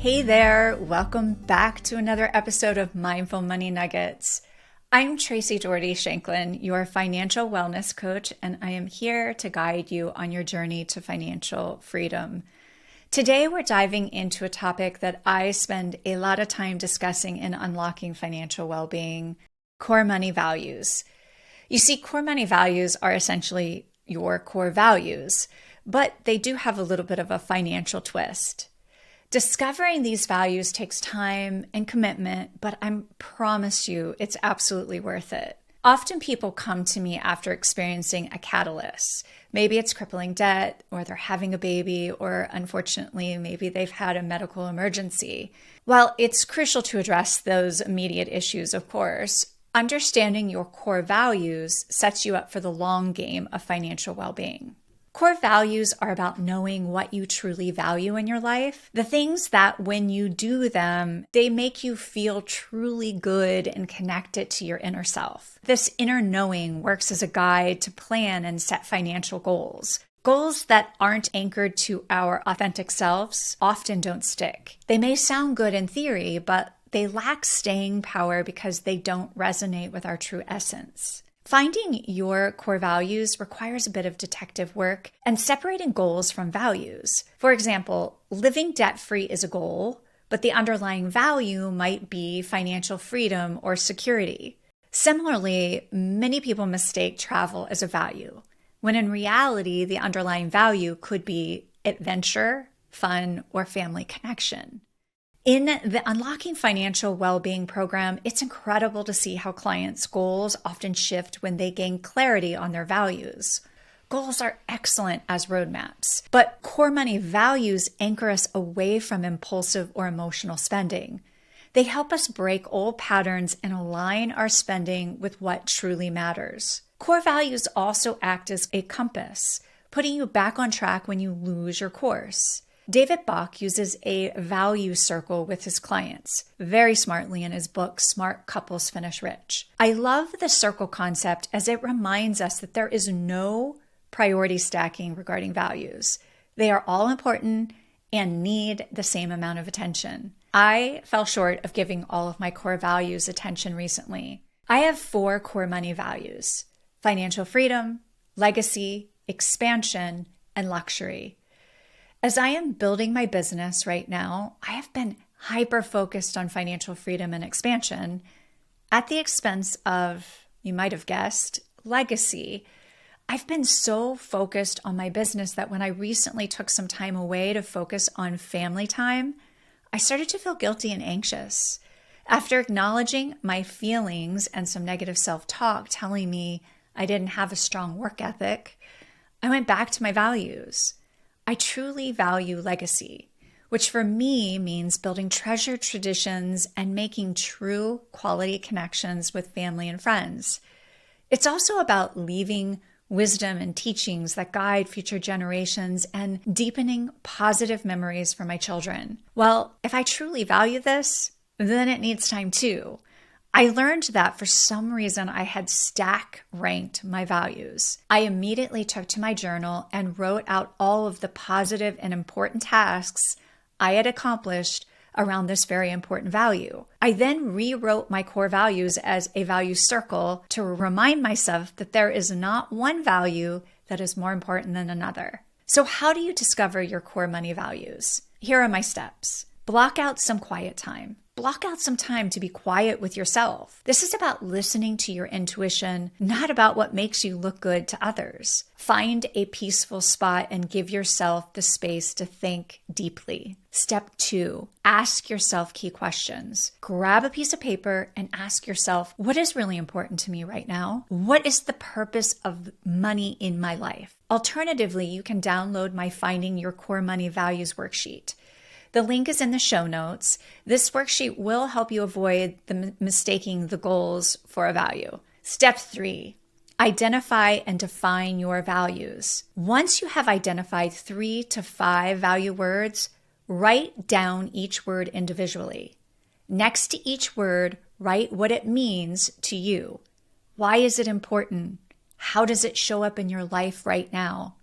Hey there, welcome back to another episode of Mindful Money Nuggets. I'm Traci Dority-Shanklin, your financial wellness coach, and I am here to guide you on your journey to financial freedom. Today, we're diving into a topic that I spend a lot of time discussing in unlocking financial well-being: core money values. You see, core money values are essentially your core values, but they do have a little bit of a financial twist. Discovering these values takes time and commitment, but I promise you it's absolutely worth it. Often people come to me after experiencing a catalyst. Maybe it's crippling debt, or they're having a baby, or unfortunately, maybe they've had a medical emergency. While it's crucial to address those immediate issues, of course, understanding your core values sets you up for the long game of financial well-being. Core values are about knowing what you truly value in your life, the things that when you do them, they make you feel truly good and connected to your inner self. This inner knowing works as a guide to plan and set financial goals. Goals that aren't anchored to our authentic selves often don't stick. They may sound good in theory, but they lack staying power because they don't resonate with our true essence. Finding your core values requires a bit of detective work and separating goals from values. For example, living debt-free is a goal, but the underlying value might be financial freedom or security. Similarly, many people mistake travel as a value, when in reality, the underlying value could be adventure, fun, or family connection. In the Unlocking Financial Wellbeing program, it's incredible to see how clients' goals often shift when they gain clarity on their values. Goals are excellent as roadmaps, but core money values anchor us away from impulsive or emotional spending. They help us break old patterns and align our spending with what truly matters. Core values also act as a compass, putting you back on track when you lose your course. David Bach uses a value circle with his clients very smartly in his book, Smart Couples Finish Rich. I love the circle concept as it reminds us that there is no priority stacking regarding values. They are all important and need the same amount of attention. I fell short of giving all of my core values attention recently. I have 4 core money values: financial freedom, legacy, expansion, and luxury. As I am building my business right now, I have been hyper-focused on financial freedom and expansion at the expense of, you might have guessed, legacy. I've been so focused on my business that when I recently took some time away to focus on family time, I started to feel guilty and anxious. After acknowledging my feelings and some negative self-talk telling me I didn't have a strong work ethic, I went back to my values. I truly value legacy, which for me means building treasured traditions and making true quality connections with family and friends. It's also about leaving wisdom and teachings that guide future generations and deepening positive memories for my children. Well, if I truly value this, then it needs time too. I learned that for some reason I had stack ranked my values. I immediately took to my journal and wrote out all of the positive and important tasks I had accomplished around this very important value. I then rewrote my core values as a value circle to remind myself that there is not one value that is more important than another. So how do you discover your core money values? Here are my steps. Block out some quiet time. Block out some time to be quiet with yourself. This is about listening to your intuition, not about what makes you look good to others. Find a peaceful spot and give yourself the space to think deeply. Step 2, ask yourself key questions. Grab a piece of paper and ask yourself, what is really important to me right now? What is the purpose of money in my life? Alternatively, you can download my Finding Your Core Money Values worksheet. The link is in the show notes. This worksheet will help you avoid mistaking the goals for a value. Step 3, identify and define your values. Once you have identified 3 to 5 value words, write down each word individually. Next to each word, write what it means to you. Why is it important? How does it show up in your life right now?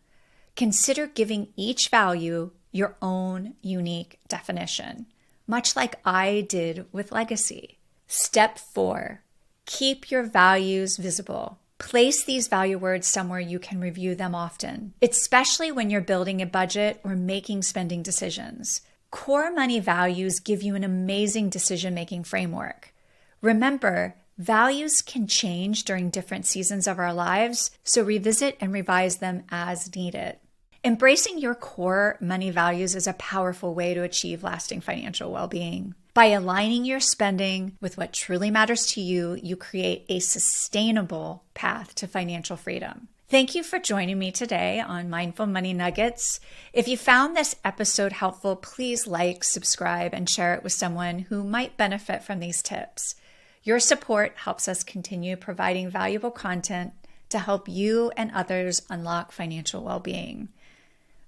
Consider giving each value your own unique definition. much like I did with legacy. Step 4, keep your values visible. Place these value words somewhere you can review them often, especially when you're building a budget or making spending decisions. Core money values give you an amazing decision-making framework. Remember, values can change during different seasons of our lives, so revisit and revise them as needed. Embracing your core money values is a powerful way to achieve lasting financial well-being. By aligning your spending with what truly matters to you, you create a sustainable path to financial freedom. Thank you for joining me today on Mindful Money Nuggets. If you found this episode helpful, please like, subscribe, and share it with someone who might benefit from these tips. Your support helps us continue providing valuable content to help you and others unlock financial well-being.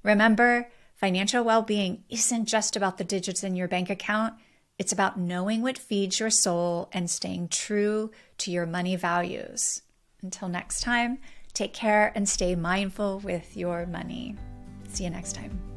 Remember, financial well-being isn't just about the digits in your bank account. It's about knowing what feeds your soul and staying true to your money values. Until next time, take care and stay mindful with your money. See you next time.